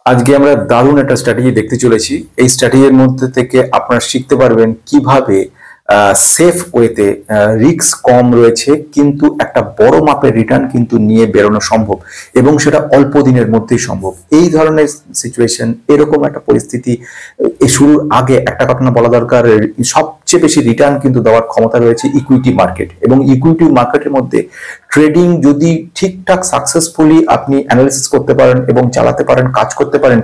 আজকে আমরা দারুণ একটা স্ট্র্যাটেজি দেখতে চলেছি। এই স্ট্র্যাটেজির মধ্যে থেকে আপনারা শিখতে পারবেন কিভাবে সেফ ওয়েতে রিস্ক কম রয়েছে কিন্তু একটা বড় মাপের রিটার্ন কিন্তু নিয়ে বেরোনো সম্ভব, এবং সেটা অল্প দিনের মধ্যেই সম্ভব। এই ধরনের সিচুয়েশন, এরকম একটা পরিস্থিতি শুরুর আগে একটা ঘটনা বলা দরকার। সবচেয়ে বেশি রিটার্ন কিন্তু দেওয়ার ক্ষমতা রয়েছে ইকুইটি মার্কেট, এবং ইকুইটি মার্কেটের মধ্যে ট্রেডিং যদি ঠিকঠাক সাকসেসফুলি আপনি অ্যানালিসিস করতে পারেন এবং চালাতে পারেন, কাজ করতে পারেন,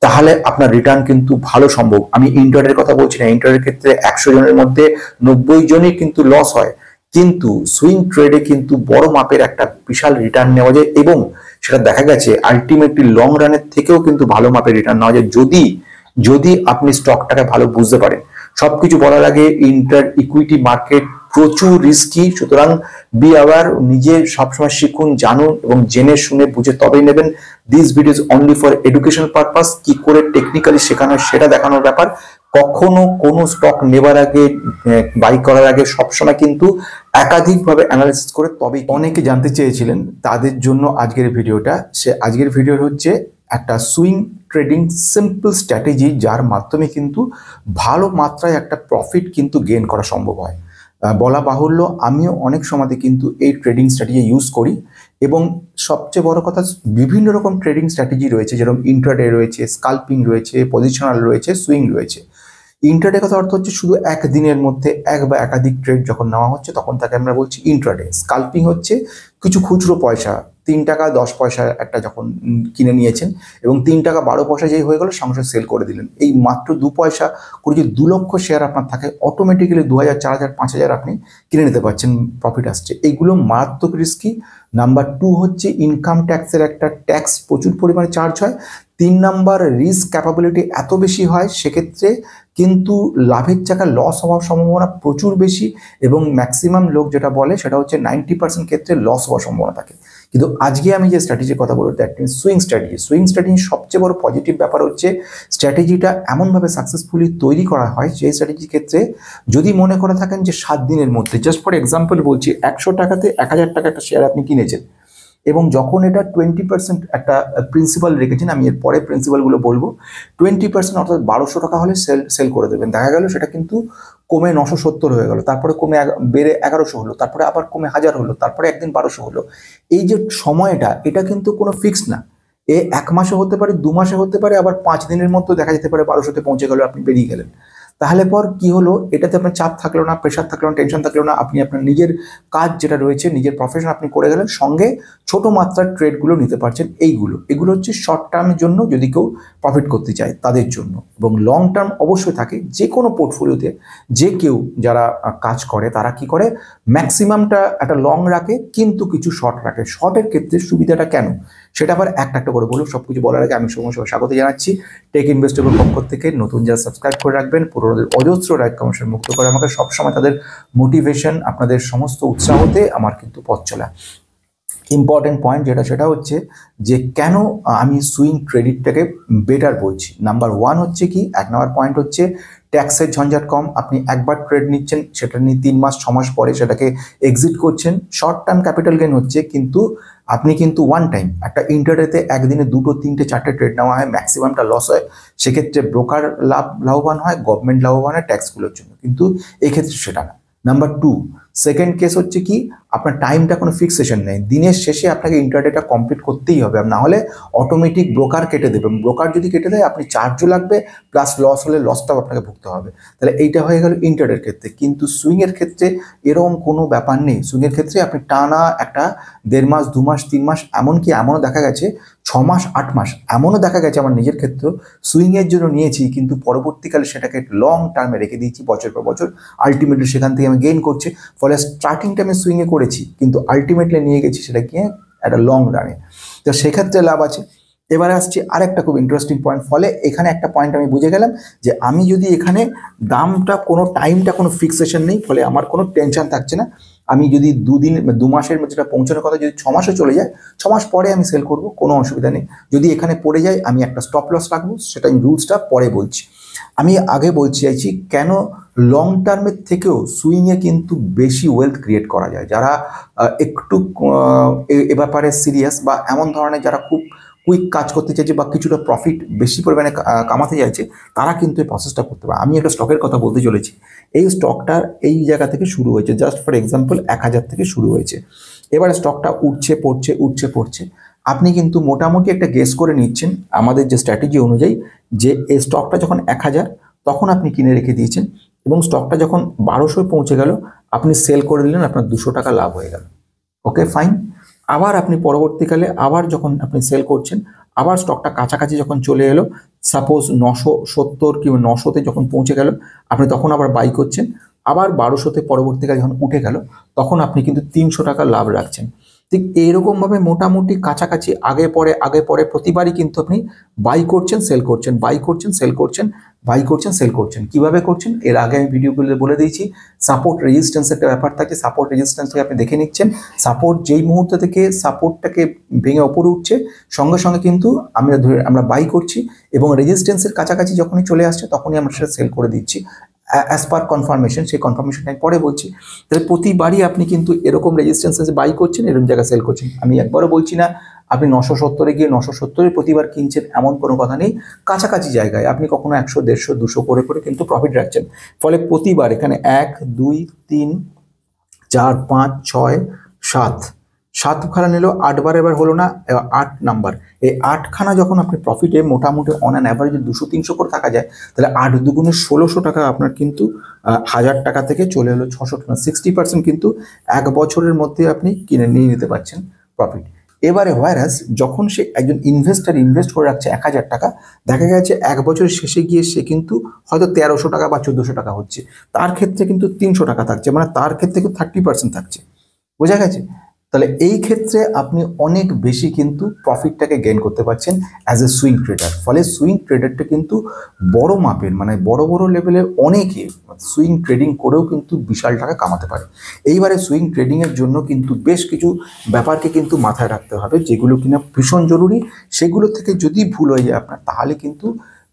তাহলে আপনার রিটার্ন কিন্তু ভালো সম্ভব। আমি ইন্টারের কথা বলছি না, ইন্টারের ক্ষেত্রে 100 জনের মধ্যে 90 জনই কিন্তু লস হয়, কিন্তু সুইং ট্রেডে কিন্তু বড় মাপের একটা বিশাল রিটার্ন নেওয়া যায়, এবং সেটা দেখা গেছে আলটিমেটলি লং রানের থেকেও কিন্তু ভালো মাপের রিটার্ন নেওয়া যায় যদি যদি আপনি স্টকটাকে ভালো বুঝতে পারেন। সবকিছু বলার আগে, ইকুইটি মার্কেট প্রচুর রিস্কি, সুতরাং বি অ্যাওয়ার, নিজে সবসময় শিখুন, জানুন এবং জেনে শুনে বুঝে তবেই নেবেন। This video is only for education purpose. কি করে টেকনিক্যালি শেখানো সেটা দেখানোর ব্যাপার। কখনো কোনো স্টক নেবার আগে, বাই করার আগে সবসময় কিন্তু একাধিকভাবে অ্যানালাইসিস করে তবেই। অনেকে জানতে চেয়েছিলেন, তাদের জন্য আজকের ভিডিওটা। আজকের ভিডিও হচ্ছে একটা সুইং ট্রেডিং সিম্পল স্ট্র্যাটেজি, যার মাধ্যমে কিন্তু ভালো মাত্রায় একটা প্রফিট কিন্তু গেইন করা সম্ভব হয়। বলা বাহুল্য, আমিও অনেক সময়তে কিন্তু এই ট্রেডিং স্ট্র্যাটেজি ইউজ করি, এবং সবচেয়ে বড় কথা, বিভিন্ন রকম ট্রেডিং স্ট্র্যাটেজি রয়েছে, যেরকম ইন্ট্রাডে রয়েছে, স্কাল্পিং রয়েছে, পজিশনাল রয়েছে, সুইং রয়েছে। ইন্ট্রাডে কথা অর্থ হচ্ছে শুধু একদিনের মধ্যে এক বা একাধিক ট্রেড যখন নেওয়া হচ্ছে তখন তাকে আমরা বলছি ইন্ট্রাডে। স্কাল্পিং হচ্ছে কিছু খুচরো পয়সা, 3 টাকা 10 পয়সা একটা যখন কিনে নিয়েছেন এবং 3 টাকা 12 পয়সা যেই হয়ে গেল সঙ্গে সেল করে দিলেন। এই মাত্র 2 পয়সা করে যদি 2 লক্ষ শেয়ার আপনার থাকে, অটোমেটিক্যালি 2000, 4000, 5000 আপনি কিনে নিতে পারছেন, প্রফিট আসছে। এইগুলো মারাত্মক রিস্কি। নাম্বার 2 হচ্ছে ইনকাম ট্যাক্সের একটা ট্যাক্স প্রচুর পরিমাণে চার্জ হয়। 3 নাম্বার, রিস্ক ক্যাপাবিলিটি এত বেশি হয়, সেক্ষেত্রে কিন্তু লাভের জায়গায় লস হওয়ার সম্ভাবনা প্রচুর বেশি, এবং ম্যাক্সিমাম লোক যেটা বলে সেটা হচ্ছে 90% ক্ষেত্রে লস হওয়ার সম্ভাবনা থাকে। কিন্তু আজকে আমি যে স্ট্র্যাটেজির কথা বলবো, that means swing strategy. Swing স্ট্র্যাটেজির সবচেয়ে বড় পজিটিভ ব্যাপার হচ্ছে স্ট্র্যাটেজিটা এমনভাবে সাকসেসফুলি তৈরি করা হয়, সেই স্ট্র্যাটেজির ক্ষেত্রে যদি মনে করে থাকেন যে 7 দিনের মধ্যে, জাস্ট ফর এক্সাম্পল বলছি, 100 টাকাতে 1000 টাকা একটা শেয়ার আপনি কিনেছেন, এবং যখন এটা 20% একটা প্রিন্সিপাল রেখেছেন, আমি এর পরে প্রিন্সিপালগুলো বলবো, 20% অর্থাৎ 1200 টাকা হলে সেল করে দেবেন। দেখা গেল সেটা কিন্তু কমে 970 হয়ে গেল, তারপরে কমে বেড়ে 1100 হলো, তারপরে আবার কমে 1000 হলো, তারপরে একদিন 1200 হলো। এই যে সময়টা, এটা কিন্তু কোনো ফিক্স না। 1 মাসে হতে পারে, 2 মাসে হতে পারে, আবার 5 দিনের মধ্যে দেখা যেতে পারে 1200-তে পৌঁছে গেল, আপনি বেরিয়ে গেলেন। তাহলে পর কি হলো, এটাতে আপনার চাপ থাকলো না, প্রেশার থাকলো না, টেনশন থাকলো না। আপনি আপনার নিজের কাজ যেটা রয়েছে, নিজের প্রফেশন আপনি করে গেলেন, সঙ্গে ছোট মাত্রার ট্রেডগুলো নিতে পারছেন। এগুলো হচ্ছে শর্ট টার্মের জন্য, যদি কেউ প্রফিট করতে চায় তাদের জন্য। এবং লং টার্ম অবশ্যই থাকে যে কোনো পোর্টফোলিওতে। যে কেউ যারা কাজ করে তারা কি করে, ম্যাক্সিমামটা একটা লং রাখে কিন্তু কিছু শর্ট রাখে। শর্টের ক্ষেত্রে সুবিধাটা কেন, সেটা আবার একটা একটা করে বলবো। সবকিছু বলার আগে আমি সমস্যা স্বাগত জানাচ্ছি টেক ইনভেস্টরের পক্ষ থেকে। নতুন যারা সাবস্ক্রাইব করে রাখবেন, পুরোনোদের অজস্র রাইট কমিশন মুক্ত করে আমাকে সবসময় তাদের মোটিভেশন, আপনাদের সমস্ত উৎসাহতে আমার কিন্তু পথ চলা। ইম্পর্টেন্ট পয়েন্ট সেটা হচ্ছে যে কেন আমি সুইং ট্রেডিংটাকে বেটার বলছি। নাম্বার 1 হচ্ছে কি, 1 নম্বর পয়েন্ট হচ্ছে ট্যাক্সের ঝঞ্ঝাট কম। আপনি একবার ট্রেড নিচ্ছেন, সেটা নিয়ে 3 মাস 6 মাস পরে সেটাকে এক্সিট করছেন। শর্ট টার্ম ক্যাপিটাল গেইন হচ্ছে, কিন্তু আপনি কিন্তু ওয়ান টাইম একটা ইন্টারডেতে একদিনে 2, 3, 4টে ট্রেড নেওয়া হয়, ম্যাক্সিমামটা লস হয়। সেক্ষেত্রে ব্রোকার লাভবান হয়, গভর্নমেন্ট লাভবান হয় ট্যাক্সগুলোর জন্য, কিন্তু এক্ষেত্রে সেটা না। নাম্বার 2, সেকেন্ড কেস হচ্ছে কি, আপনার টাইমটা কোনো ফিক্সেশন নেই। দিনের শেষে আপনাকে ইন্টারডেটা কমপ্লিট করতেই হবে, না হলে অটোমেটিক ব্রোকার কেটে দেবে। ব্রোকার যদি কেটে দেয়, আপনি চার্জও লাগবে, প্লাস লস হলে লসটাও আপনাকে ভুগতে হবে। তাহলে এইটা হয়ে গেল ইন্টারডের ক্ষেত্রে। কিন্তু সুইংয়ের ক্ষেত্রে এরকম কোনো ব্যাপার নেই। সুইংয়ের ক্ষেত্রে আপনি টানা একটা 1.5 মাস, 2 মাস, 3 মাস, এমনকি এমনও দেখা গেছে 6 মাস, 8 মাস, এমনও দেখা গেছে আমার নিজের ক্ষেত্রেও, সুইংয়ের জন্য নিয়েছি কিন্তু পরবর্তীকালে সেটাকে লং টার্মে রেখে দিয়েছি, বছর পর বছর। আলটিমেটলি সেখান থেকে আমি গেইন করছি। ফলে স্টার্টিংটা আমি সুইংয়ে করেছি, কিন্তু আলটিমেটলি নিয়ে গেছি সেটা গিয়ে একটা লং রানে, তো সেক্ষেত্রে লাভ আছে। এবারে আসছি আরেকটা খুব ইন্টারেস্টিং পয়েন্ট। ফলে এখানে একটা পয়েন্ট আমি বুঝে গেলাম যে আমি যদি এখানে দামটা, কোনো টাইমটা কোনো ফিক্সেশন নেই, ফলে আমার কোনো টেনশন থাকছে না। আমি যদি 2 মাসের মধ্যে যেটা পৌঁছানোর কথা, যদি 6 মাসে চলে যায়, 6 মাস পরে আমি সেল করব, কোনো অসুবিধা নেই। যদি এখানে পড়ে যায়, আমি একটা স্টপ লস রাখবো, সেটা আমি রুলসটা পরে বলছি। আমি আগে বলতে চাইছি কেন লং টার্মের থেকেও সুইংয়ে কিন্তু বেশি ওয়েলথ ক্রিয়েট করা যায়। যারা একটু এ ব্যাপারে সিরিয়াস, বা এমন ধরনের যারা খুব কুইক কাজ করতে চাইছে বা কিছুটা প্রফিট বেশি পরিমাণে কামাতে চাইছে, তারা কিন্তু এই প্রসেসটা করতে পারে। আমি একটা স্টকের কথা বলতে চলেছি। এই স্টকটার এই জায়গা থেকে শুরু হয়েছে, জাস্ট ফর এক্সাম্পল 1000 থেকে শুরু হয়েছে। এবারে স্টকটা উঠছে পড়ছে উঠছে পড়ছে, আপনি কিন্তু মোটামুটি একটা গেস করে নিচ্ছেন আমাদের যে স্ট্র্যাটেজি অনুযায়ী যে এই স্টকটা যখন 1000 তখন আপনি কিনে রেখে দিয়েছেন, এবং স্টকটা যখন 1200 পৌঁছে গেল আপনি সেল করে দিলেন, আপনার 200 টাকা লাভ হয়ে গেল। Okay fine. আবার আপনি পরবর্তীকালে আবার যখন আপনি সেল করছেন, আবার স্টকটা কাছাকাছি যখন চলে এলো, সাপোজ 970 কিংবা 900-তে যখন পৌঁছে গেল, আপনি তখন আবার বাই করছেন। আবার 1200-তে পরবর্তীকালে যখন উঠে গেল, তখন আপনি কিন্তু 300 টাকা লাভ রাখছেন। ঠিক এইরকমভাবে মোটামুটি কাছাকাছি আগে পরে প্রতিবারই কিন্তু আপনি বাই করছেন সেল করছেন, বাই করছেন সেল করছেন, বাই করছেন সেল করছেন। কিভাবে করছেন এর আগে আমি ভিডিওগুলো বলে দিয়েছি। সাপোর্ট রেজিস্ট্যান্স একটা ব্যাপার থাকে, সাপোর্ট রেজিস্ট্যান্সটাকে আপনি দেখে নিচ্ছেন। সাপোর্ট যেই মুহূর্ত থেকে সাপোর্টটাকে ভেঙে ওপরে উঠছে, সঙ্গে সঙ্গে কিন্তু আমরা বাই করছি, এবং রেজিস্ট্যান্সের কাছাকাছি যখনই চলে আসছে তখনই আমরা সেটা সেল করে দিচ্ছি অ্যাজ পার কনফার্মেশন। সেই কনফার্মেশনটা আমি পরে বলছি। তাহলে প্রতিবারই আপনি কিন্তু এরকম রেজিস্ট্যান্সে বাই করছেন, এরকম জায়গায় সেল করছেন। আমি একবারও বলছি না আপনি 970-এ গিয়ে 970-এ প্রতিবার কিনছেন, এমন কোনো কথা নেই। কাছাকাছি জায়গায় আপনি কখনো 100, 150, 200 করে করে কিন্তু প্রফিট রাখছেন। ফলে প্রতিবার এখানে 1, 2, 3, 4, 5, 6, 7, 7খানা নিল, 8বার এবার হলো না, 8 নাম্বার। এই 8খানা যখন আপনি প্রফিটে মোটামুটি অন অ্যান অ্যাভারেজ 200-300 করে থাকা যায়, তাহলে 8 দুগুণে 1600 টাকা আপনার কিন্তু 1000 টাকা থেকে চলে এলো 600 টাকা। 60% কিন্তু 1 বছরের মধ্যে আপনি কিনে নিয়ে নিতে পারছেন প্রফিট। এবারে হোয়ারাস যখন সে একজন ইনভেস্টার ইনভেস্ট করে রাখছে 1000 টাকা, দেখা গেছে 1 বছরের শেষে গিয়ে সে কিন্তু হয়তো 1300 টাকা বা 1400 টাকা হচ্ছে, তার ক্ষেত্রে কিন্তু 300 টাকা থাকছে, মানে তার ক্ষেত্রে কিন্তু 30% থাকছে। বোঝা গেছে? তাহলে এই ক্ষেত্রে আপনি অনেক বেশি কিন্তু প্রফিটটাকে গেইন করতে পারছেন অ্যাজ এ সুইং ট্রেডার। ফলে সুইং ট্রেডারটা কিন্তু বড় মাপের, মানে বড় বড় লেভেলের অনেকে সুইং ট্রেডিং করেও কিন্তু বিশাল টাকা কামাতে পারে। এইবারে সুইং ট্রেডিংয়ের জন্য কিন্তু বেশ কিছু ব্যাপারকে কিন্তু মাথায় রাখতে হবে, যেগুলো কিনা ভীষণ জরুরি। সেগুলো থেকে যদি ভুল হয়ে যায় আপনার, তাহলে কিন্তু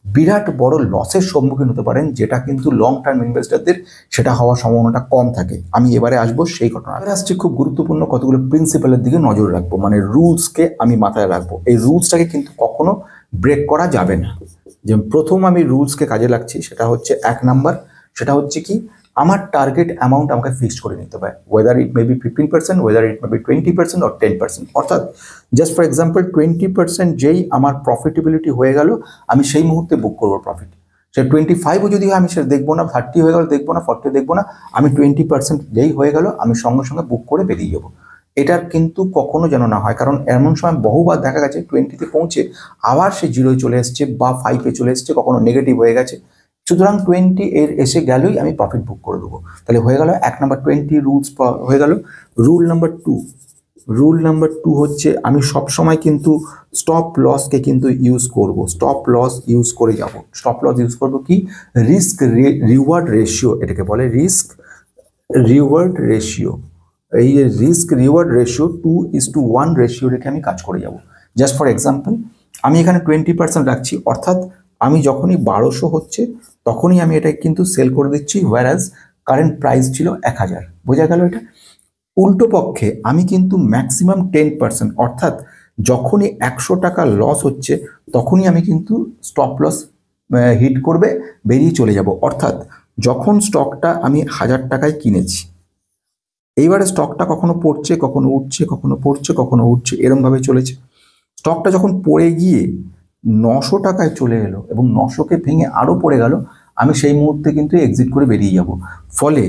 বিরাট বড় লসের সম্মুখীন হতে পারেন, যেটা কিন্তু লং টার্ম ইনভেস্টরদের সেটা হওয়ার সম্ভাবনাটা কম থাকে। আমি এবারে আসবো সেই ঘটনা। এবারে আসছে খুব গুরুত্বপূর্ণ কতগুলো প্রিন্সিপালের দিকে নজর রাখবো, মানে রুলসকে আমি মাথায় রাখবো। এই রুলসটাকে কিন্তু কখনো ব্রেক করা যাবে না। যে প্রথম আমি রুলসকে কাজে লাগছি, সেটা হচ্ছে 1 নাম্বার, সেটা হচ্ছে কি আমার টার্গেট অ্যামাউন্ট আমাকে ফিক্সড করে নিতে হবে, weather it may be 15%, weather it may be 20% or 10%। অর্থাৎ জাস্ট ফর এক্সাম্পল 20% যেই আমার প্রফিটেবিলিটি হয়ে গেল, আমি সেই মুহূর্তে বুক করবো প্রফিট। সে 25ও যদি হয় আমি সেটা দেখবো না, 30 হয়ে গেল দেখবো না, 40 দেখবো না, আমি 20% যেই হয়ে গেল আমি সঙ্গে সঙ্গে বুক করে বেরিয়ে যাবো। এটার কিন্তু কখনো যেন না হয়, কারণ এমন সময় বহুবার দেখা গেছে 20-তে পৌঁছে আবার সে 0-এ চলে এসছে বা 5-এ চলে এসছে, কখনো নেগেটিভ হয়ে গেছে। সুতরাং 20 এর এসে গেলেই আমি প্রফিট বুক করে দেবো। তাহলে হয়ে গেল 1 নাম্বার 20 রুলস হয়ে গেল। রুল নাম্বার 2 হচ্ছে আমি সবসময় কিন্তু স্টপ লসকে কিন্তু ইউজ করব, স্টপ লস ইউজ করে যাব। স্টপ লস ইউজ করব কি, রিস্ক রিওয়ার্ড রেশিও, এটাকে বলে রিস্ক রিওয়ার্ড রেশিও। এই রিস্ক রিওয়ার্ড রেশিও 2:1 রেশিও রেখে আমি কাজ করে যাব। জাস্ট ফর এক্সাম্পল আমি এখানে 20% রাখছি, অর্থাৎ আমি যখনই 1200 হচ্ছে তখনই আমি এটা কিন্তু সেল করে দিচ্ছি, হোয়ারাজ কারেন্ট প্রাইস ছিল 1000। বোঝা গেল? এটা উল্টো পক্ষে আমি কিন্তু ম্যাক্সিমাম 10%, অর্থাৎ যখনই 100 টাকা লস হচ্ছে তখনই আমি কিন্তু স্টপ লস হিট করবে, বেরিয়ে চলে যাব। অর্থাৎ যখন স্টকটা আমি 1000 টাকায় কিনেছি, এইবারে স্টকটা কখনো পড়ছে কখনো উঠছে, কখনো পড়ছে কখনো উঠছে, এরমভাবে চলেছে। স্টকটা যখন পড়ে গিয়ে 900 টাকায় চলে এলো এবং 900কে ভেঙে আরও পড়ে গেল, আমি সেই মুহূর্তে কিন্তু এক্সিট করে বেরিয়ে যাব। ফলে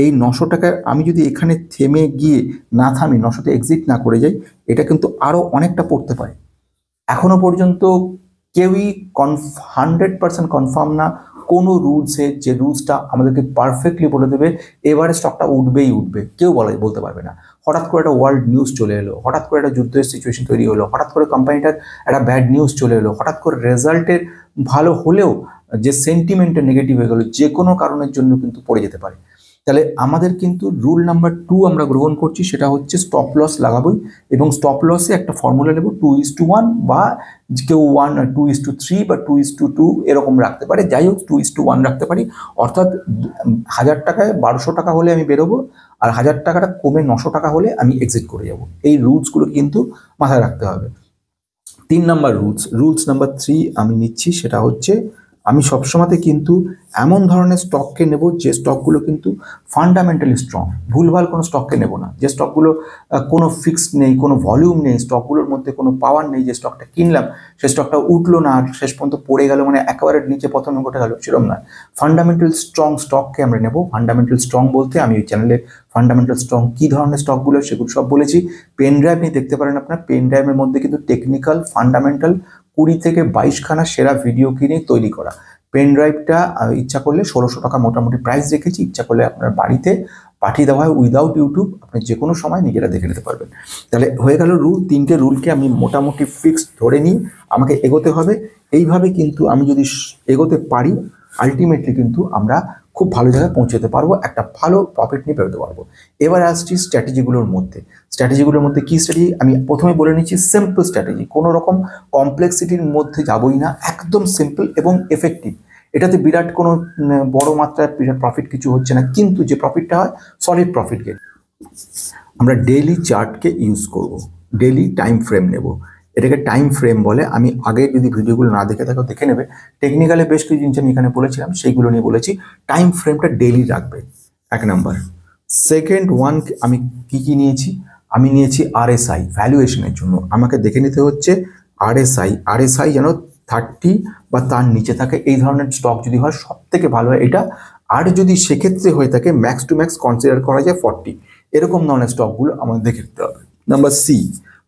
এই 900 টাকায় আমি যদি এখানে থেমে গিয়ে না থামি, 900তে এক্সিট না করে যাই, এটা কিন্তু আরও অনেকটা পড়তে পারে। এখনো পর্যন্ত কেউই 100% কনফার্ম না কোনো রুলসে, যে রুলসটা আমাদেরকে পারফেক্টলি বলে দেবে এবারে স্টকটা উঠবেই উঠবে, কেউ বলতে পারবে না। হঠাৎ করে একটা ওয়ার্ল্ড নিউজ চলে এলো, হঠাৎ করে একটা যুদ্ধের সিচুয়েশন তৈরি হলো, হঠাৎ করে কোম্পানিটার একটা ব্যাড নিউজ চলে এলো, হঠাৎ করে রেজাল্টের ভালো হলেও যে সেন্টিমেন্টটা নেগেটিভ হয়ে গেলো, যে কোনো কারণের জন্য কিন্তু পড়ে যেতে পারে। তাহলে আমাদের কিন্তু রুল নাম্বার 2 আমরা গ্রহণ করছি, সেটা হচ্ছে স্টপ লস লাগাবোই, এবং স্টপ লসে একটা ফর্মুলা নেব 2:1 বা কেউ 2:3 বা 2:2 এরকম রাখতে পারে। যাই হোক 2:1 রাখতে পারি, অর্থাৎ 1000 টাকায় 1200 টাকা হলে আমি বেরোবো, আর 1000 টাকাটা কমে 900 টাকা হলে আমি এক্সিট করে যাব। এই রুলসগুলো কিন্তু মাথায় রাখতে হবে। 3 নাম্বার রুলস নাম্বার 3 আমি নিচ্ছি, সেটা হচ্ছে আমি সবসময়তে কিন্তু এমন ধরনের স্টককে নেব যে স্টকগুলো কিন্তু ফান্ডামেন্টালি স্ট্রং। ভুলভাল কোনো স্টককে নেব না, যে স্টকগুলো কোনো ফিক্সড নেই, কোনো ভলিউম নেই, স্টকগুলোর মধ্যে কোনো পাওয়ার নেই, যে স্টকটা কিনলাম সে স্টকটা উঠলো না আর শেষ পর্যন্ত পড়ে গেল, মানে একেবারে নিচে পতন ঘটে গেল, সেরকম নয়। ফান্ডামেন্টাল স্ট্রং স্টককে আমরা নেব। ফান্ডামেন্টাল স্ট্রং বলতে আমি এই চ্যানেলে ফান্ডামেন্টাল স্ট্রং কী ধরনের স্টকগুলো সেগুলো সব বলেছি। পেন ড্রাইভ নিয়ে দেখতে পারেন, আপনার পেন ড্রাইভের মধ্যে কিন্তু টেকনিক্যাল ফান্ডামেন্টাল 20 থেকে 22খানা সেরা ভিডিও কিনে তৈরি করা। পেন ড্রাইভটা ইচ্ছা করলে 1600 টাকা মোটামুটি প্রাইস রেখেছি, ইচ্ছা করলে আপনার বাড়িতে পাঠিয়ে দেওয়া হয় উইদাউট ইউটিউব, আপনি যে কোনো সময় নিজেরা দেখে নিতে পারবেন। তাহলে হয়ে গেল রুল, 3টে রুলকে আমি মোটামুটি ফিক্সড ধরে নিই, আমাকে এগোতে হবে। এইভাবে কিন্তু আমি যদি এগোতে পারি, আলটিমেটলি কিন্তু আমরা খুব ভালো জায়গায় পৌঁছতে পারবো, একটা ভালো প্রফিট নিয়ে বেরোতে পারবো। এবার আসছি স্ট্র্যাটেজিগুলোর মধ্যে। স্ট্র্যাটেজিগুলোর মধ্যে কী স্ট্র্যাটেজি আমি প্রথমে বলে নিচ্ছি, সিম্পল স্ট্র্যাটেজি, কোনো রকম কমপ্লেক্সিটির মধ্যে যাবই না, একদম সিম্পল এবং এফেক্টিভ। এটাতে বিরাট কোনো বড় মাত্রায় প্রফিট কিছু হচ্ছে না, কিন্তু যে প্রফিটটা হয় সলিড প্রফিট গেট। আমরা ডেইলি চার্টকে ইউজ করব, ডেইলি টাইম ফ্রেম নেব, এটাকে টাইম ফ্রেম বলে। আমি আগে যদি ভিডিওগুলো না দেখে থাকো দেখে নেবে, টেকনিক্যালি বেশ কিছু জিনিস আমি এখানে বলেছিলাম, সেইগুলো নিয়ে বলেছি। টাইম ফ্রেমটা ডেইলি রাখবে, 1 নাম্বার। সেকেন্ড ওয়ান আমি কি নিয়েছি, আমি নিয়েছি আরএসআই ভ্যালুয়েশনের জন্য। আমাকে দেখে নিতে হচ্ছে আরএসআই যেন 30 বা তার নিচে থাকে, এই ধরনের স্টক যদি হয় সব থেকে ভালো হয় এটা। আর যদি সেক্ষেত্রে হয়ে থাকে ম্যাক্স টু ম্যাক্স কনসিডার করা যায় 40, এরকম ধরনের স্টকগুলো আমাদের দেখে নিতে হবে। নাম্বার সি,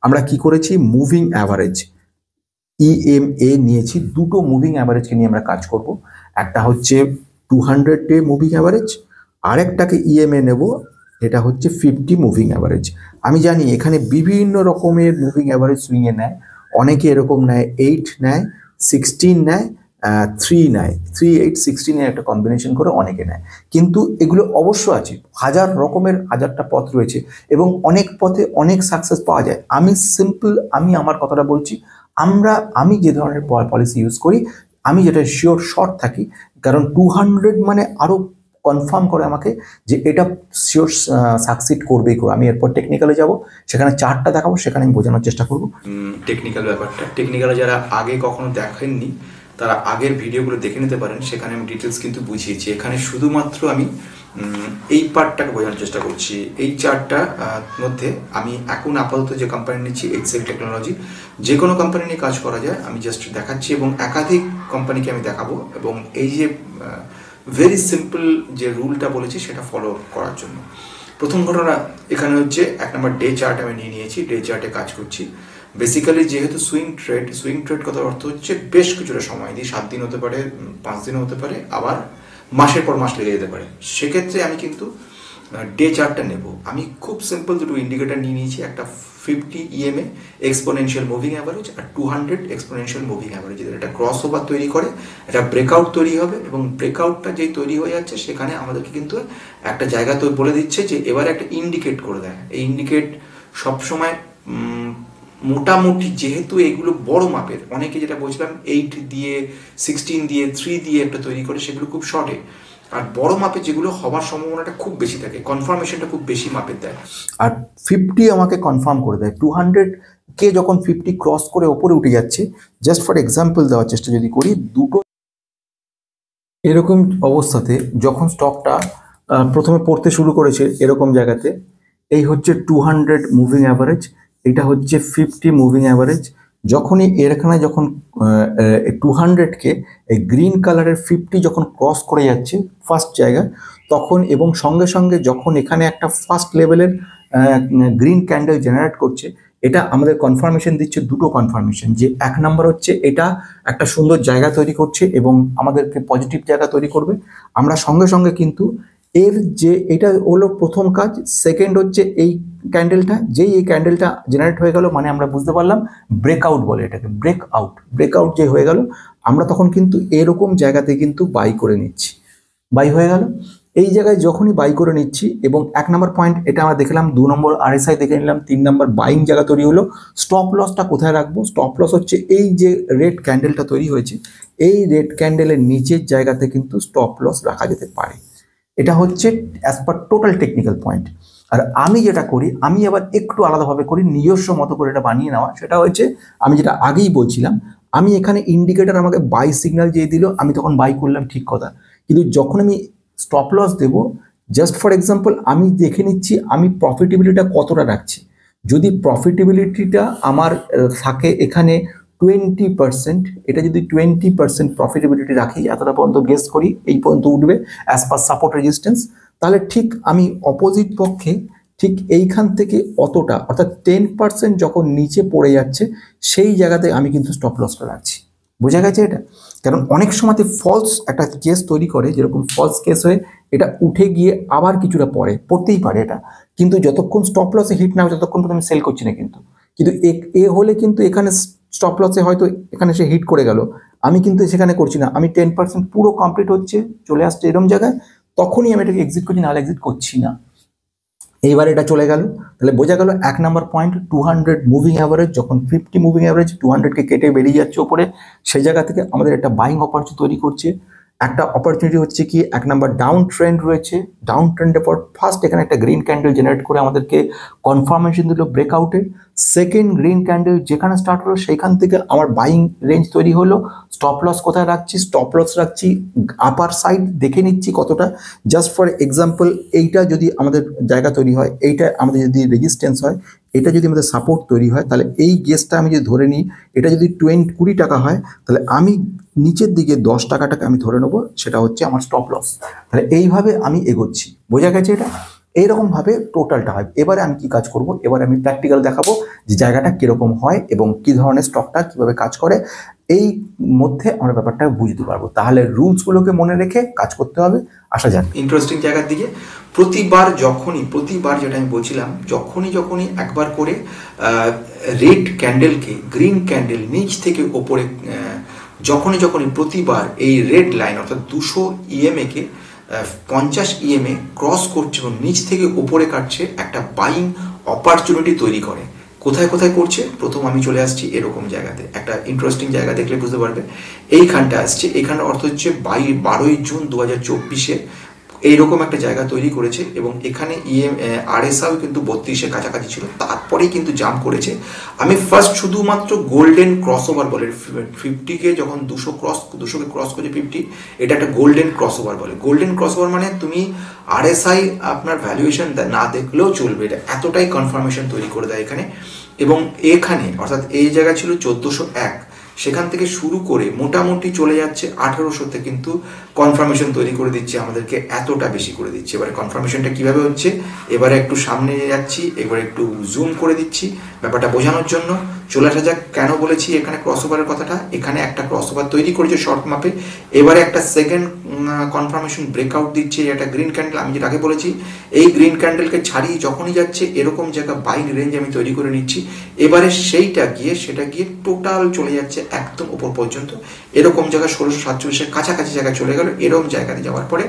আমরা কি করেছি, মুভিং অ্যাভারেজ ইএমএ নিয়েছি। দুটো মুভিং অ্যাভারেজকে নিয়ে আমরা কাজ করব, একটা হচ্ছে 200-ডে মুভিং অ্যাভারেজ, আরেকটাকে ইএমএ নেব, এটা হচ্ছে 50 মুভিং অ্যাভারেজ। আমি জানি এখানে বিভিন্ন রকমের মুভিং অ্যাভারেজ সুইংয়ে নেয়, অনেকে এরকম নেয় 8 নেয়, 16 নেয়, 3 নেয়, 3, 8, 16-এর একটা কম্বিনেশন করে অনেকে নেয়। কিন্তু এগুলো অবশ্য আছে, হাজার রকমের হাজারটা পথ রয়েছে এবং অনেক পথে অনেক সাকসেস পাওয়া যায়। আমি আমার কথাটা বলছি, আমি যে ধরনের পলিসি ইউজ করি, আমি যেটা শিওর শর্ট থাকি, কারণ 200 মানে আরও কনফার্ম করে আমাকে যে এটা শিওর সাকসিড করবেই করবে। আমি এরপর টেকনিক্যালে যাব, সেখানে চার্টটা দেখাবো, সেখানে আমি বোঝানোর চেষ্টা করব টেকনিক্যাল ব্যাপারটা। টেকনিক্যালে যারা আগে কখনো দেখেননি তারা আগের ভিডিওগুলো দেখে নিতে পারেন, সেখানে আমি ডিটেলস কিন্তু বুঝিয়েছি। এখানে শুধুমাত্র আমি এই পার্টটাকে বোঝানোর চেষ্টা করছি। এই চার্টটা মধ্যে আমি এখন আপাতত যে কোম্পানি নিচ্ছি এক্সেল টেকনোলজি, যে কোনো কোম্পানি নিয়ে কাজ করা যায়, আমি জাস্ট দেখাচ্ছি এবং একাধিক কোম্পানিকে আমি দেখাবো। এবং এই যে ভেরি সিম্পল যে রুলটা বলেছি সেটা ফলো করার জন্য, প্রথম ঘটনা এখানে হচ্ছে 1 নম্বর ডে চার্ট আমি নিয়েছি, ডে চার্টে কাজ করছি। বেসিক্যালি যেহেতু সুইং ট্রেড কথার অর্থ হচ্ছে বেশ কিছুটা সময় দিই, 7 দিন হতে পারে, 5 দিন হতে পারে, আবার মাসের পর মাস লেগে যেতে পারে। সেক্ষেত্রে আমি কিন্তু ডে চার্টটা নেব। আমি খুব সিম্পল দুটো ইন্ডিকেটার নিয়ে নিয়েছি, একটা 50 ইএমএ এক্সপোনেনশিয়াল মুভিং অ্যাভারেজ আর 200 এক্সপোনেনশিয়াল মুভিং অ্যাভারেজ। এটা ক্রস ওভার তৈরি করে, এটা ব্রেকআউট তৈরি হবে এবং ব্রেকআউটটা যেই তৈরি হয়ে যাচ্ছে সেখানে আমাদেরকে কিন্তু একটা জায়গা তো বলে দিচ্ছে যে এবারে একটা ইন্ডিকেট করে দেয়। এই ইন্ডিকেট সবসময় মোটামুটি, যেহেতু এগুলো বড় মাপের, অনেকে যেটা বলছিলাম 8 দিয়ে 16 দিয়ে 3 দিয়ে একটা তৈরি করে, সেগুলো খুব শর্টে। আর বড় মাপে যেগুলো হওয়ার সম্ভাবনাটা খুব বেশি থাকে, কনফার্মেশনটা খুব বেশি মাপের দেয়। আর 50 আমাকে কনফার্ম করে দেয়। 200 যখন 50 ক্রস করে ওপরে উঠে যাচ্ছে, জাস্ট ফর এক্সাম্পল দেওয়ার চেষ্টা যদি করি, দুটো এরকম অবস্থাতে যখন স্টকটা প্রথমে পড়তে শুরু করেছে এরকম জায়গাতে, এই হচ্ছে 200 মুভিং অ্যাভারেজ, এটা হচ্ছে 50 মুভিং অ্যাভারেজ। যখনই এখানে যখন 200-কে এই গ্রিন কালারের 50 যখন ক্রস করে যাচ্ছে ফার্স্ট জায়গা, তখন এবং সঙ্গে সঙ্গে যখন এখানে একটা ফার্স্ট লেভেলের গ্রিন ক্যান্ডেল জেনারেট করছে, এটা আমাদের কনফার্মেশন দিচ্ছে, দুটো কনফার্মেশন, যে 1 নাম্বার হচ্ছে এটা একটা সুন্দর জায়গা তৈরি করছে এবং আমাদেরকে পজিটিভ জায়গা তৈরি করবে। আমরা সঙ্গে সঙ্গে কিন্তু এর যে এটা হলো প্রথম কাজ। সেকেন্ড হচ্ছে এই ক্যান্ডেলটা, যেই এই ক্যান্ডেলটা জেনারেট হয়ে গেল মানে আমরা বুঝতে পারলাম ব্রেকআউট বলে এটাকে, ব্রেকআউট যে হয়ে গেল, আমরা তখন কিন্তু এরকম জায়গাতে কিন্তু বাই করে নিচ্ছি। বাই হয়ে গেল এই জায়গায়, যখনই বাই করে নিচ্ছি এবং 1 নম্বর পয়েন্ট এটা আমরা দেখলাম, 2 নম্বর আরএসআই দেখে নিলাম, 3 নম্বর বাইং জায়গা তৈরি হলো। স্টপ লসটা কোথায় রাখবো? স্টপ লস হচ্ছে এই যে রেড ক্যান্ডেলটা তৈরি হয়েছে, এই রেড ক্যান্ডেলের নিচের জায়গাতে কিন্তু স্টপ লস রাখা যেতে পারে। এটা হচ্ছে as per total technical point. আর আমি যেটা করি, আমি আবার একটু আলাদাভাবে করি, নিজস্ব মতো করে এটা বানিয়ে নেওয়া। সেটা হচ্ছে আমি যেটা আগেই বলছিলাম, আমি এখানে ইন্ডিকেটর আমাকে বাই সিগন্যাল দিয়ে দিল, আমি তখন বাই করলাম, ঠিক কথা। কিন্তু যখন আমি স্টপ লস দেবো, জাস্ট ফর এক্সাম্পল আমি দেখে নিচ্ছি আমি প্রফিটেবিলিটিটা কতটা রাখছি। যদি প্রফিটেবিলিটিটা আমার থাকে এখানে 20%, এটা যদি 20% প্রফিটেবিলিটি রাখি, এতটা পর্যন্ত গেস করি এই পর্যন্ত উঠবে অ্যাজ পার সাপোর্ট রেজিস্ট্যান্স, তাহলে ঠিক আমি অপোজিট পক্ষে ঠিক এইখান থেকে অতটা, অর্থাৎ 10% যখন নিচে পড়ে যাচ্ছে সেই জায়গাতে আমি কিন্তু স্টপ লসটা রাখছি। বোঝা গেছে এটা? কারণ অনেক সময়তে ফলস একটা কেস তৈরি করে, যেরকম ফলস কেস হয়ে এটা উঠে গিয়ে আবার কিছুটা পড়তেই পারে এটা, কিন্তু যতক্ষণ স্টপ লসে হিট না হয় ততক্ষণ পর্যন্ত আমি সেল করছি না। কিন্তু কিন্তু এ হলে কিন্তু এখানে স্টপ লসে হয়তো এখানে সে হিট করে গেল, আমি কিন্তু সেখানে করছি না, আমি 10% পুরো কমপ্লিট হচ্ছে, চলে আসছে এরকম জায়গায়, তখনই আমি এটাকে এক্সিট করছি, নাহলে এক্সিট করছি না। এইবার এটা চলে গেল, তাহলে বোঝা গেল 1 নম্বর পয়েন্ট 200 মুভিং অ্যাভারেজ, যখন 50 মুভিং অ্যাভারেজ 200কে কেটে বেরিয়ে যাচ্ছে ওপরে, সেই জায়গা থেকে আমাদের একটা বাইং অপরচুনিটি তৈরি করছে। একটা অপরচুনিটি হচ্ছে কি, 1 নম্বর ডাউন ট্রেন্ড রয়েছে, ডাউন ট্রেন্ডের পর ফার্স্ট এখানে একটা গ্রিন ক্যান্ডেল জেনারেট করে আমাদেরকে কনফার্মেশন দিল ব্রেকআউটের। সেকেন্ড গ্রিন ক্যান্ডেল যেখানে স্টার্ট হলো সেখান থেকে আমার বাইং রেঞ্জ তৈরি হলো। স্টপ লস কোথায় রাখছি? স্টপ লস রাখছি আপার সাইড, দেখে নিচ্ছি কতটা। জাস্ট ফর এক্সাম্পল এইটা যদি আমাদের জায়গা তৈরি হয়, এইটা আমাদের যদি রেজিস্ট্যান্স হয়, এটা যদি আমাদের সাপোর্ট তৈরি হয়, তাহলে এই গেসটা আমি যদি ধরে নিই, এটা যদি 20 টাকা হয়, তাহলে আমি নিচের দিকে 10 টাকাটাকে আমি ধরে নেবো, সেটা হচ্ছে আমার স্টপ লস। তাহলে এইভাবে আমি এগোচ্ছি। বোঝা গেছে এটা? এইরকমভাবে টোটালটা হয়। এবারে আমি কি কাজ করব? এবারে আমি প্র্যাকটিক্যাল দেখাবো যে জায়গাটা কীরকম হয় এবং কী ধরনের স্টকটা কীভাবে কাজ করে, এই মধ্যে আমরা ব্যাপারটা বুঝতে পারবো। তাহলে রুলসগুলোকে মনে রেখে কাজ করতে হবে। আসা যাক ইন্টারেস্টিং জায়গার দিকে। প্রতিবার যেটা আমি বলছিলাম, যখনই একবার করে রেড ক্যান্ডেলকে গ্রিন ক্যান্ডেল নিচ থেকে ওপরে, যখনই প্রতিবার এই রেড লাইন অর্থাৎ 200 EMA কে 50 EMA ক্রস করছে এবং নিচ থেকে ওপরে কাটছে, একটা বাইং অপরচুনিটি তৈরি করে। কোথায় করছে? প্রথম আমি চলে আসছি এরকম জায়গাতে, একটা ইন্টারেস্টিং জায়গা দেখলে বুঝতে পারবে। এইখানটা আসছে, এখানে অর্থ হচ্ছে 12ই জুন 2024-এ এইরকম একটা জায়গা তৈরি করেছে এবং এখানে RSI কিন্তু 32-এর কাছাকাছি ছিল, তারপরেই কিন্তু জাম্প করেছে। আমি ফার্স্ট শুধুমাত্র গোল্ডেন ক্রস ওভার বলে, 50-কে যখন 200কে ক্রস করছে 50, এটা একটা গোল্ডেন ক্রস ওভার বলে। গোল্ডেন ক্রস ওভার মানে তুমি RSI আপনার ভ্যালুয়েশন না দেখলেও চলবে, এটা এতটাই কনফার্মেশন তৈরি করে দেয় এখানে। এবং এখানে অর্থাৎ এই জায়গা ছিল 1401, সেখান থেকে শুরু করে মোটামুটি চলে যাচ্ছে 1800-তে, কিন্তু কনফার্মেশন তৈরি করে দিচ্ছে আমাদেরকে, এতটা বেশি করে দিচ্ছে। এবারে কনফার্মেশনটা কিভাবে হচ্ছে, এবারে একটু সামনে যাচ্ছি, এবারে একটু জুম করে দিচ্ছি ব্যাপারটা বোঝানোর জন্য। চলে আসা যাক, কেন বলেছি এখানে ক্রসওভারের কথাটা। এখানে একটা ক্রসওভার তৈরি করেছে শর্ট মাপে, এবারে একটা সেকেন্ড কনফার্মেশন ব্রেকআউট দিচ্ছে, একটা গ্রিন ক্যান্ডেল। আমি যেটা আগে বলেছি, এই গ্রিন ক্যান্ডেলকে ছাড়িয়ে যখনই যাচ্ছে এরকম জায়গা বাইং রেঞ্জ আমি তৈরি করে নিচ্ছি। এবারে সেটা গিয়ে টোটাল চলে যাচ্ছে একদম উপর পর্যন্ত, এরকম জায়গা 1647-এর কাছাকাছি জায়গায় চলে গেল। এরকম জায়গাতে যাওয়ার পরে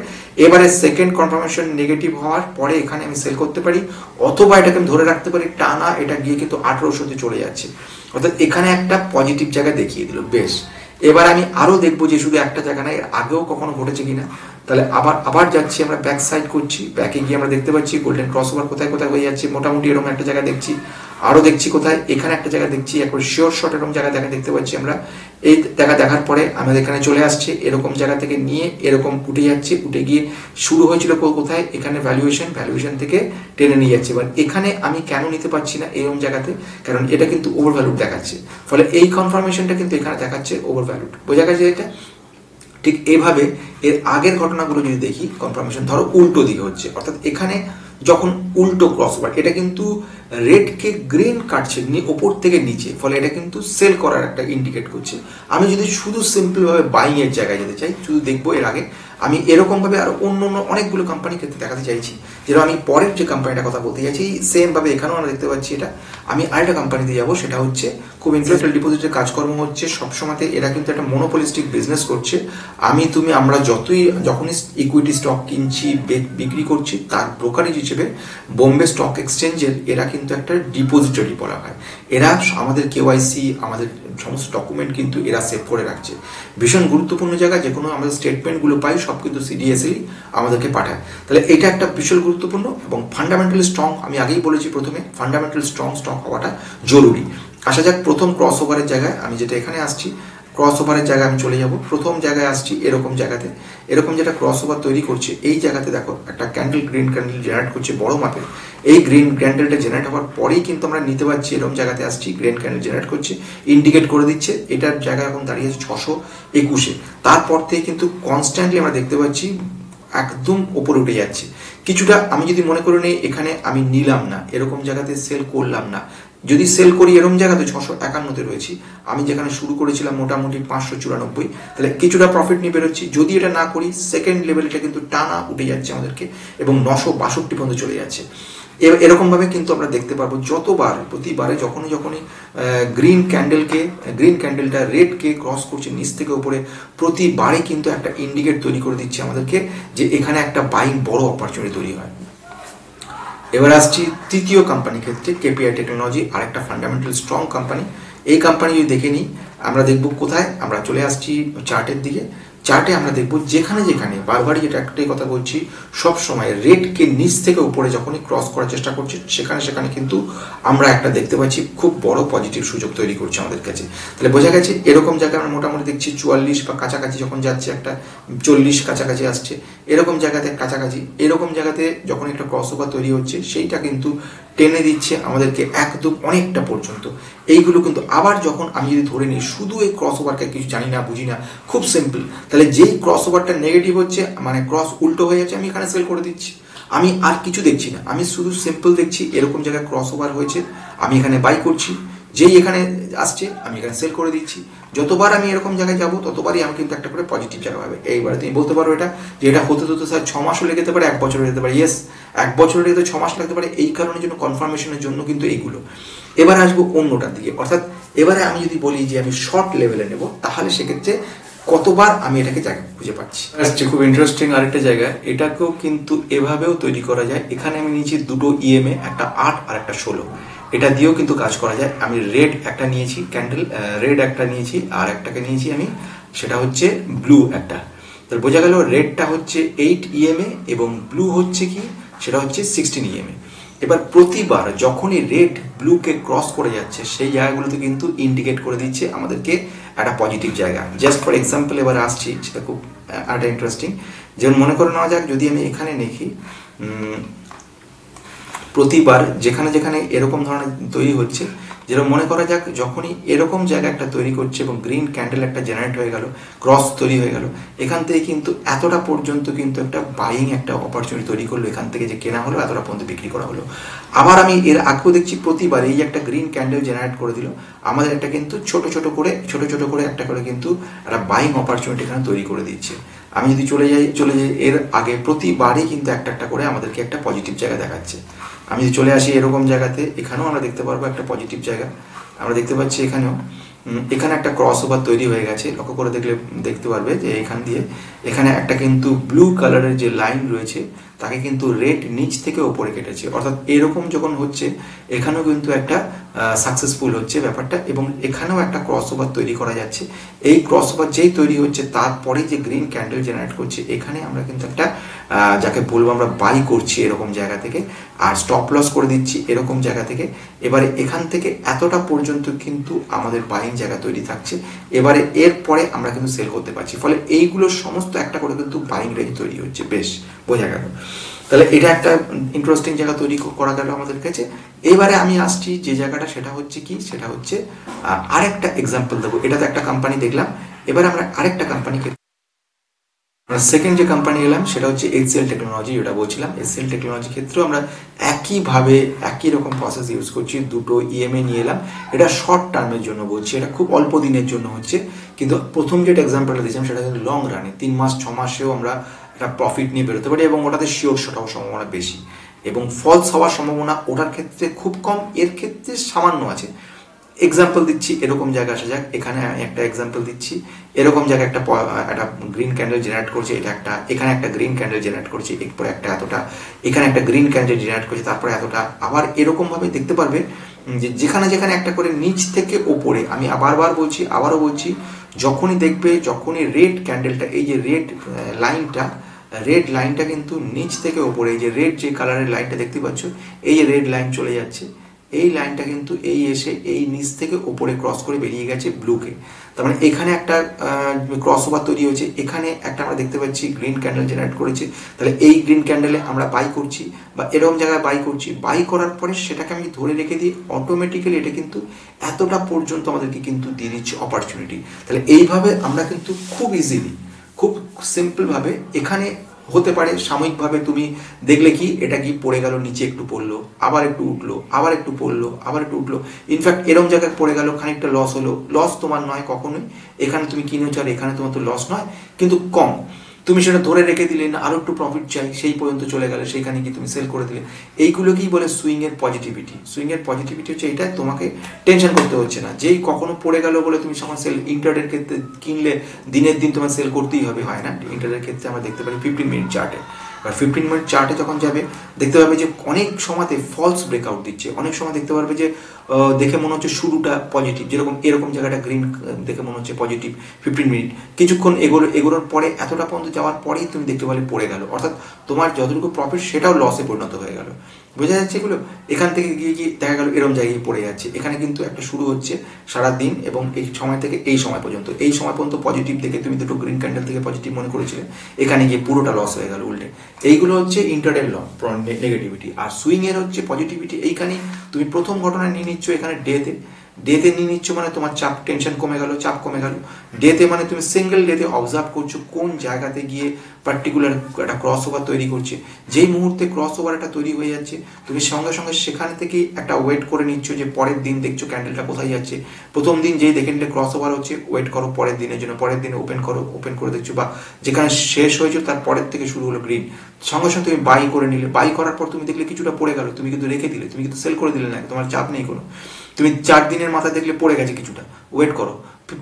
এবারে সেকেন্ড কনফার্মেশন নেগেটিভ হওয়ার পরে এখানে আমি সেল করতে পারি, অথবা এটাকে আমি ধরে রাখতে পারি টানা, এটা গিয়ে কিন্তু 1800-তে চলে যাচ্ছে। অর্থাৎ এখানে একটা পজিটিভ জায়গা দেখিয়ে দিল। বেশ, এবার আমি আরো দেখবো যে শুধু একটা জায়গা নাই, আগেও কখনো ঘটেছে কিনা। তাহলে আবার যাচ্ছি, আমরা ব্যাক সাইড করছি, ব্যাকে গিয়ে আমরা দেখতে পাচ্ছি গোল্ডেন ক্রসওভার কোথায় হয়ে যাচ্ছে, মোটামুটি এরকম একটা জায়গা দেখছি। আরো দেখছি কোথায়, এখানে একটা জায়গা দেখছি, একবার শিওর শট এরকম জায়গা দেখতে পাচ্ছি আমরা। এই দেখার পরে আমাদের এখানে চলে আসছে, এরকম জায়গা থেকে নিয়ে এরকম উঠে যাচ্ছে, উঠে গিয়ে শুরু হয়েছিল কোথায়, এখানে ভ্যালুয়েশন থেকে টেনে নিয়ে যাচ্ছে। এবার এখানে আমি কেন নিতে পারছি না এরকম জায়গাতে, কারণ এটা কিন্তু ওভার ভ্যালুড দেখাচ্ছে, ফলে এই কনফার্মেশনটা কিন্তু এখানে দেখাচ্ছে ওভার ভ্যালুড। বোঝা গেছে এটা? ঠিক এভাবে এর আগের ঘটনাগুলো যদি দেখি, কনফার্মেশন ধরো উল্টো দিকে হচ্ছে, অর্থাৎ এখানে যখন উল্টো ক্রসওভার, এটা কিন্তু রেডকে গ্রিন কাটছে ওপর থেকে নিচে, ফলে এটা কিন্তু সেল করার একটা ইন্ডিকেট করছে। আমি যদি শুধু সিম্পলভাবে বাইং এর জায়গায় যেতে চাই, শুধু দেখবো এর আগে আমি এরকমভাবে আরো অন্য অনেকগুলো কোম্পানির ক্ষেত্রে দেখাতে চাইছি, যেটা আমি পরের যে কোম্পানিটার কথা বলতে চাইছি সেম ভাবে এখানেও আমরা দেখতে পাচ্ছি। এটা আমি আরেকটা কোম্পানিতে যাবো, সেটা হচ্ছে খুব ইন্টারেস্টেড ডিপোজিটের কাজকর্ম হচ্ছে সবসময়তে। এরা কিন্তু একটা মনোপলিস্টিক বিজনেস করছে। আমরা যখনই ইকুইটি স্টক কিনছি বিক্রি করছি, তার ব্রোকারেজ হিসেবে বোম্বে স্টক এক্সচেঞ্জের এরা কিন্তু একটা ডিপোজিটরি বলা হয়। এরা আমাদের কেওয়াইসি, আমাদের সমস্ত ডকুমেন্ট কিন্তু এরা সেভ করে রাখছে। ভীষণ গুরুত্বপূর্ণ জায়গা, যে কোনো আমাদের স্টেটমেন্টগুলো পাই সব কিন্তু সিডিএসএই আমাদেরকে পাঠায়। তাহলে এটা একটা ভীষণ গুরুত্বপূর্ণ এবং ফান্ডামেন্টালি স্ট্রং। আমি আগেই বলেছি প্রথমে, ফান্ডামেন্টাল স্ট্রং হওয়াটা জরুরি। আসা যাক প্রথম ক্রস ওভারের জায়গায়, আমি যেটা এখানে আসছি ক্রস ওভারের জায়গায় আমি চলে যাব। প্রথম জায়গায় আসছি এরকম জায়গাতে, এরকম যেটা ক্রস ওভার তৈরি করছে এই জায়গাতে দেখো একটা ক্যান্ডেল, গ্রিন ক্যান্ডেল জেনারেট করছে বড় মাপের। এই গ্রিন ক্যান্ডেলটা জেনারেট হওয়ার পরেই কিন্তু আমরা নিতে পারছি এরকম জায়গাতে আসছি, গ্রিন ক্যান্ডেল জেনারেট করছে, ইন্ডিকেট করে দিচ্ছে এটার জায়গা এখন দাঁড়িয়ে আছে 621-এ। তারপর থেকে কিন্তু কনস্ট্যান্টলি আমরা দেখতে পাচ্ছি একদম ওপরে উঠে যাচ্ছে। কিছুটা আমি যদি মনে করে নিই এখানে আমি নিলাম না, এরকম জায়গাতে সেল করলাম না, যদি সেল করি এরকম জায়গাতে 651-তে রয়েছি, আমি যেখানে শুরু করেছিলাম মোটামুটি 594, তাহলে কিছুটা প্রফিট নিয়ে বেরোচ্ছি। যদি এটা না করি সেকেন্ড লেভেলটা কিন্তু টানা উঠে যাচ্ছে আমাদেরকে এবং 962 পর্যন্ত চলে যাচ্ছে। এরকমভাবে কিন্তু আমরা দেখতে পারবো যতবার, প্রতিবারে যখনই গ্রিন ক্যান্ডেলটা রেডকে ক্রস করছে নিচ থেকে উপরে, প্রতিবারে কিন্তু একটা ইন্ডিকেট তৈরি করে দিচ্ছে আমাদেরকে যে এখানে একটা বাইং বড় অপরচুনিটি তৈরি হয়। এবার আসছি তৃতীয় কোম্পানির ক্ষেত্রে, কেপিআই টেকনোলজি, আরেকটা ফান্ডামেন্টাল স্ট্রং কোম্পানি। এই কোম্পানি যদি দেখে নিই, আমরা দেখব কোথায়, আমরা চলে আসছি চার্টের দিকে। চার্টে আমরা দেখব যেখানে যেখানে, বারবারই যেটা একটাই কথা বলছি, সব সময় রেটকে নিচ থেকে উপরে যখনই ক্রস করার চেষ্টা করছে সেখানে কিন্তু আমরা একটা দেখতে পাচ্ছি খুব বড় পজিটিভ সুযোগ তৈরি করছে আমাদের কাছে। তাহলে বোঝা গেছে এরকম জায়গায় আমরা মোটামুটি দেখছি 44 বা কাছাকাছি যখন যাচ্ছে, একটা 40 কাছাকাছি আসছে, এরকম জায়গাতে কাছাকাছি, এরকম জায়গাতে যখন একটা ক্রস ওভার তৈরি হচ্ছে সেইটা কিন্তু টেনে দিচ্ছে আমাদেরকে একদম অনেকটা পর্যন্ত। এইগুলো কিন্তু আবার যখন আমি যদি ধরে নিই শুধু এই ক্রস ওভারকে, কিছু জানি না বুঝি না, খুব সিম্পল, তাহলে যেই ক্রস ওভারটা নেগেটিভ হচ্ছে, মানে ক্রস উল্টো হয়ে যাচ্ছে, আমি এখানে সেল করে দিচ্ছি। আমি আর কিছু দেখছি না, আমি শুধু সিম্পল দেখছি এরকম জায়গায় ক্রস ওভার হয়েছে, আমি এখানে বাই করছি, যেই এখানে আসছে আমি এখানে সেল করে দিচ্ছি। যতবার আমি এরকম জায়গায় যাবো ততবারই আমি কিন্তু একটা করে পজিটিভ জায়গা পাবে। এইবারে তুমি বলতে পারো এটা যে এটা হতে হতে স্যার 6 মাসও লেগে যেতে পারে, 1 বছর যেতে পারে। ইয়েস, 1 বছর লেগে 6 মাস লাগতে পারে, এই কারণের জন্য, কনফার্মেশনের জন্য কিন্তু এইগুলো। এবার আসবো অন্যটার দিকে, অর্থাৎ এবারে আমি যদি বলি যে আমি শর্ট লেভেলে নেব, তাহলে সেক্ষেত্রে কতবার আমি এটাকে জায়গা খুঁজে পাচ্ছি। আসছে খুব ইন্টারেস্টিং আরেকটা জায়গা, এটাকেও কিন্তু এভাবেও তৈরি করা যায়। এখানে আমি নিয়েছি দুটো ইএমএ, একটা 8 আর একটা 16, এটা দিয়েও কিন্তু কাজ করা যায়। আমি রেড একটা নিয়েছি, ক্যান্ডেল রেড একটা নিয়েছি, আর একটাকে নিয়েছি আমি, সেটা হচ্ছে ব্লু একটা। তাহলে বোঝা গেল রেডটা হচ্ছে 8 ইএমএ এবং ব্লু হচ্ছে কি, সেটা হচ্ছে 16 ইএমএ। এবার প্রতিবার যখনই রেড ব্লুকে ক্রস করে যাচ্ছে সেই জায়গাগুলোতে কিন্তু ইন্ডিকেট করে দিচ্ছে আমাদেরকে একটা পজিটিভ জায়গা। জাস্ট ফর এক্সাম্পল এবার আসছি, সেটা খুব একটা ইন্টারেস্টিং। যেমন মনে করে নেওয়া যাক, যদি আমি এখানে দেখি প্রতিবার যেখানে যেখানে এরকম ধরনের তৈরি হচ্ছে, যেরকম মনে করা যাক যখনই এরকম জায়গা একটা তৈরি করছে এবং গ্রিন ক্যান্ডেল একটা জেনারেট হয়ে গেল, ক্রস তৈরি হয়ে গেল, এখান থেকে কিন্তু এতটা পর্যন্ত কিন্তু একটা বাইং একটা অপরচুনিটি তৈরি করলো, এখান থেকে যে কেনা হলো এতটা পর্যন্ত বিক্রি করা হলো। আবার আমি এর আগেও দেখছি প্রতিবার এই একটা গ্রিন ক্যান্ডেল জেনারেট করে দিল, আমাদের একটা কিন্তু ছোট ছোট করে একটা করে কিন্তু একটা বাইং অপরচুনিটি এখানে তৈরি করে দিচ্ছে। আমি যদি চলে যাই এর আগে প্রতিবারই কিন্তু একটা করে আমাদেরকে একটা পজিটিভ জায়গা দেখাচ্ছে। আমি যদি চলে আসি এরকম জায়গাতে, এখানেও আমরা দেখতে পারবো একটা পজিটিভ জায়গা, আমরা দেখতে পাচ্ছি এখানেও, এখানে একটা ক্রস ওভার তৈরি হয়ে গেছে। লক্ষ্য করে দেখলে দেখতে পারবে যে এখান দিয়ে এখানে একটা কিন্তু ব্লু কালারের যে লাইন রয়েছে তাকে কিন্তু রেড নিচ থেকে ওপরে কেটেছে, অর্থাৎ এরকম যখন হচ্ছে এখানেও কিন্তু একটা সাকসেসফুল হচ্ছে ব্যাপারটা, এবং এখানেও একটা ক্রস ওভার তৈরি করা যাচ্ছে। এই ক্রস ওভার যেই তৈরি হচ্ছে তারপরে যে গ্রিন ক্যান্ডেল জেনারেট করছে, এখানে আমরা কিন্তু একটা যাকে বলবো আমরা বাই করছি এরকম জায়গা থেকে, আর স্টপ লস করে দিচ্ছি এরকম জায়গা থেকে। এবারে এখান থেকে এতটা পর্যন্ত কিন্তু আমাদের বাইং জায়গা তৈরি থাকছে, এবারে এরপরে আমরা কিন্তু সেল করতে পারছি। ফলে এইগুলো সমস্ত একটা করে কিন্তু বাইং রেঞ্জ তৈরি হচ্ছে। বেশ বোঝা গেল, তাহলে এটা একটা ইন্টারেস্টিং জায়গা তৈরি করা গেল আমাদের কাছে। এবারে আমি আসছি যে জায়গাটা, সেটা হচ্ছে কি, সেটা হচ্ছে আরেকটা এক্সাম্পল দেবো। এটা তো একটা কোম্পানি দেখলাম, এবার আমরা আরেকটা কোম্পানিকে, সেকেন্ড যে কোম্পানি এলাম সেটা হচ্ছে এইচসিএল টেকনোলজি। যেটা বলছিলাম এইচসিএল টেকনোলজির ক্ষেত্রেও আমরা একইভাবে একই রকম প্রসেস ইউজ করছি। দুটো ইএমএ নিয়ে এলাম, এটা শর্ট টার্মের জন্য বলছি, এটা খুব অল্প দিনের জন্য হচ্ছে, কিন্তু প্রথম যেটা এক্সাম্পলটা দিয়েছিলাম সেটা কিন্তু লং রানে 3 মাস 6 মাসেও আমরা একটা প্রফিট নিয়ে বেরোতে পারি, এবং ওটাতে শিওর শট হওয়ার সম্ভাবনা বেশি এবং ফলস হওয়ার সম্ভাবনা ওটার ক্ষেত্রে খুব কম, এর ক্ষেত্রে সামান্য আছে। এক্সাম্পল দিচ্ছি, এরকম জায়গা আসা যাক, এখানে আমি একটা এক্সাম্পল দিচ্ছি। এরকম জায়গায় একটা গ্রিন ক্যান্ডেল জেনারেট করছে, এটা একটা, এখানে একটা গ্রিন ক্যান্ডেল জেনারেট করছে, এরপরে একটা এতটা, এখানে একটা গ্রিন ক্যান্ডেল জেনারেট করছে, তারপরে এতটা। আবার এরকম ভাবে দেখতে পারবে যে যেখানে যেখানে একটা করে নিচ থেকে ওপরে, আমি আবারও বলছি, যখনই দেখবে, যখনই রেড ক্যান্ডেলটা, এই যে রেড লাইনটা কিন্তু নিচ থেকে ওপরে, এই যে রেড যে কালারের লাইনটা দেখতে পাচ্ছ, এই যে রেড লাইন চলে যাচ্ছে, এই লাইনটা কিন্তু এই এসে এই নিচ থেকে ওপরে ক্রস করে বেরিয়ে গেছে ব্লুকে। তার মানে এখানে একটা ক্রস ওভার তৈরি হয়েছে, এখানে একটা আমরা দেখতে পাচ্ছি গ্রিন ক্যান্ডেল জেনারেট করেছে। তাহলে এই গ্রিন ক্যান্ডেলে আমরা বাই করছি বা এরকম জায়গায় বাই করছি, বাই করার পরে সেটাকে আমি ধরে রেখে দিই, অটোমেটিক্যালি এটা কিন্তু এতটা পর্যন্ত আমাদেরকে কিন্তু দিয়ে দিচ্ছে অপরচুনিটি। তাহলে এইভাবে আমরা কিন্তু খুব ইজিলি, খুব সিম্পলভাবে, এখানে হতে পারে সাময়িকভাবে তুমি দেখলে কি এটা কি পড়ে গেল, নিচে একটু পড়লো, আবার একটু উঠলো, আবার একটু পড়লো, আবার একটু উঠলো, ইনফ্যাক্ট এরকম জায়গায় পড়ে গেল, খানিকটা লস হলো। লস তোমার নয় কখনোই, এখানে তুমি কিনেছো আর এখানে তোমার তো লস নয়, কিন্তু কম। তুমি সেটা ধরে রেখে দিলে, না আরো একটু প্রফিট চাই, সেই পর্যন্ত চলে গেলে, সেইখানে গিয়ে তুমি সেল করে দিলে। এইগুলোকেই বলে সুইং এর পজিটিভিটি। সুইং এর পজিটিভিটি হচ্ছে এটা, তোমাকে টেনশন করতে হচ্ছে না, যেই কখনো পড়ে গেল বলে তুমি সঙ্গে সেল। ইন্টারডের ক্ষেত্রে কিনলে দিনের দিন তোমার সেল করতেই হবে, হয় না? ইন্টারডের ক্ষেত্রে আমরা দেখতে পারি 15 মিনিট চার্টে, আর 15 মিনিট চার্টে যখন যাবে দেখতে পাবে যে অনেক সময়তে ফলস ব্রেকআউট দিচ্ছে, অনেক সময় দেখতে পারবে যে দেখে মনে হচ্ছে শুরুটা পজিটিভ, যেরকম এরকম জায়গাটা গ্রিন দেখে মনে হচ্ছে পজিটিভ 15 মিনিট, কিছুক্ষণ এগোনোর পরে এতটা পর্যন্ত যাওয়ার পরেই তুমি দেখতে পারলে পড়ে গেল, অর্থাৎ তোমার যতটুকু প্রফিট সেটাও লসে পরিণত হয়ে গেল। বোঝা যাচ্ছে এগুলো? এখান থেকে গিয়ে দেখা গেল এরম জায়গায় পড়ে যাচ্ছে। এখানে কিন্তু একটা শুরু হচ্ছে সারা দিন, এবং এই সময় থেকে এই সময় পর্যন্ত, এই সময় পর্যন্ত পজিটিভ দেখে তুমি দুটো গ্রিন ক্যান্ডেল থেকে পজিটিভ মনে করেছিলে, এখানে গিয়ে পুরোটা লস হয়ে গেল উল্টে। এইগুলো হচ্ছে ইন্টারডে নেগেটিভিটি। আর সুইং এর হচ্ছে পজিটিভিটি, এইখানে তুমি প্রথম ঘটনা নিয়ে নিচ্ছ এখানে ডেতে নিয়ে নিচ্ছ, মানে তোমার চাপ, টেনশন কমে গেল, চাপ কমে গেল। ডেতে মানে তুমি সিঙ্গেল ডেতে অবজার্ভ করছো কোন জায়গাতে গিয়ে পার্টিকুলার একটা ক্রস ওভার তৈরি করছে। যেই মুহূর্তে ক্রস ওভার একটা তৈরি হয়ে যাচ্ছে, তুমি সঙ্গে সঙ্গে সেখানে থেকে একটা ওয়েট করে নিচ্ছ যে পরের দিন দেখছো ক্যান্ডেলটা কোথায় যাচ্ছে। প্রথম দিন যেই দেখে নিলে ক্রস ওভার হচ্ছে, ওয়েট করো পরের দিনের জন্য, পরের দিনে ওপেন করে দেখছো, বা যেখানে শেষ হয়েছে তার পরের থেকে শুরু হলো গ্রিন, সঙ্গে সঙ্গে তুমি বাই করে নিলে। বাই করার পর তুমি দেখলে কিছুটা পড়ে গেল, তুমি কিন্তু রেখে দিলে, তুমি কিন্তু সেল করে দিলে না, তোমার চাপ নেই কোনো। তুমি 4 দিনের মাথায় দেখলে পড়ে গেছে কিছুটা, ওয়েট করো,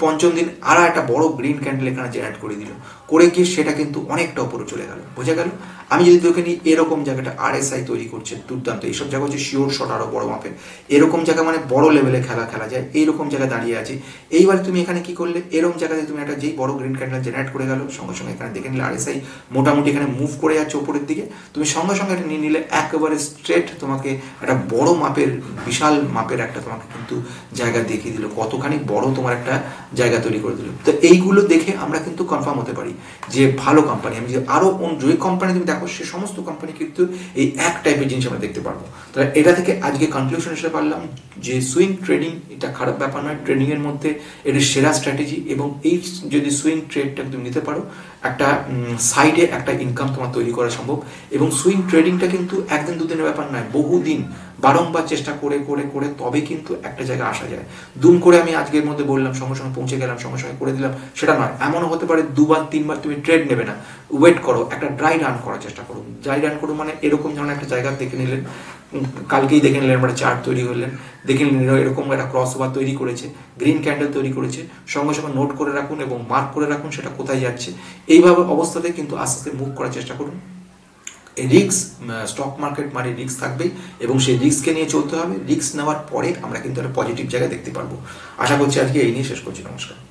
পঞ্চম দিন আর একটা বড় গ্রিন ক্যান্ডেল এখানে জেনারেট করে দিল, করে গিয়ে সেটা কিন্তু অনেকটা উপরে চলে গেল। বোঝা গেল? আমি যদি তোকে নিই, এরকম জায়গাটা RSI তৈরি করছে দুর্দান্ত, এইসব জায়গা হচ্ছে শিওর শট, আরো বড় মাপের, এরকম জায়গা মানে বড় লেভেলে খেলা যায়, এইরকম জায়গায় দাঁড়িয়ে আছে। এইবার তুমি এখানে কি করলে, এরকম জায়গাতে তুমি একটা যেই বড় গ্রিন ক্যান্ডেল জেনারেট করে গেল, সঙ্গে সঙ্গে এখানে দেখে নিলে RSI মোটামুটি এখানে মুভ করে যাচ্ছে উপরের দিকে, তুমি সঙ্গে সঙ্গে এটা নিয়ে নিলে, একেবারে স্ট্রেট তোমাকে একটা বড় মাপের, বিশাল মাপের একটা তোমাকে কিন্তু জায়গা দেখিয়ে দিল, কতখানি বড় তোমার একটা জায়গা তৈরি করে দিল। তো এইগুলো দেখে আমরা কিন্তু কনফার্ম হতে পারি যে ভালো কোম্পানি। আমি যে আরো যে কোম্পানি তুমি দেখো, সে সমস্ত কোম্পানি কিন্তু এই এক টাইপের জিনিস আমরা দেখতে পারবো। তাহলে এটা থেকে আজকে কনক্লুশন হিসেবে পারলাম যে সুইং ট্রেডিং এটা খারাপ ব্যাপার নয়, ট্রেডিং এর মধ্যে এটা সেরা স্ট্র্যাটেজি, এবং এই যদি সুইং ট্রেডটা তুমি নিতে পারো, একটা সাইডে একটা ইনকাম তোমার তৈরি করা সম্ভব। এবং সুইং ট্রেডিংটা কিন্তু একদিন দুদিনের ব্যাপার নয়, বহুদিন বারংবার চেষ্টা করে করে করে তবে কিন্তু একটা জায়গায় আসা যায়। দুম করে আমি আজকের মধ্যে বললাম, সঙ্গে সঙ্গে পৌঁছে গেলাম, সঙ্গে সঙ্গে করে দিলাম, সেটা নয়। এমনও হতে পারে 2বার 3বার তুমি ট্রেড নেবে না, ওয়েট করো, একটা ড্রাই রান করার চেষ্টা করো। ড্রাই রান করো মানে এরকম ধরনের একটা জায়গা দেখে নিলেন, কালকেই দেখে নিলেন একটা চার্ট তৈরি করলেন, দেখে নিলেন এরকম একটা ক্রস ওভার তৈরি করেছে, গ্রিন ক্যান্ডেল তৈরি করেছে, সঙ্গে সঙ্গে নোট করে রাখুন এবং মার্ক করে রাখুন সেটা কোথায় যাচ্ছে। এইভাবে অবস্থাতে কিন্তু আস্তে আস্তে মুভ করার চেষ্টা করুন। রিস্ক, স্টক মার্কেট মানে রিস্ক থাকবেই, এবং সেই রিস্ককে নিয়ে চলতে হবে। রিস্ক নেওয়ার পরে আমরা কিন্তু একটা পজিটিভ জায়গা দেখতে পারবো। আশা করছি আজকে এই নিয়ে শেষ করছি। নমস্কার।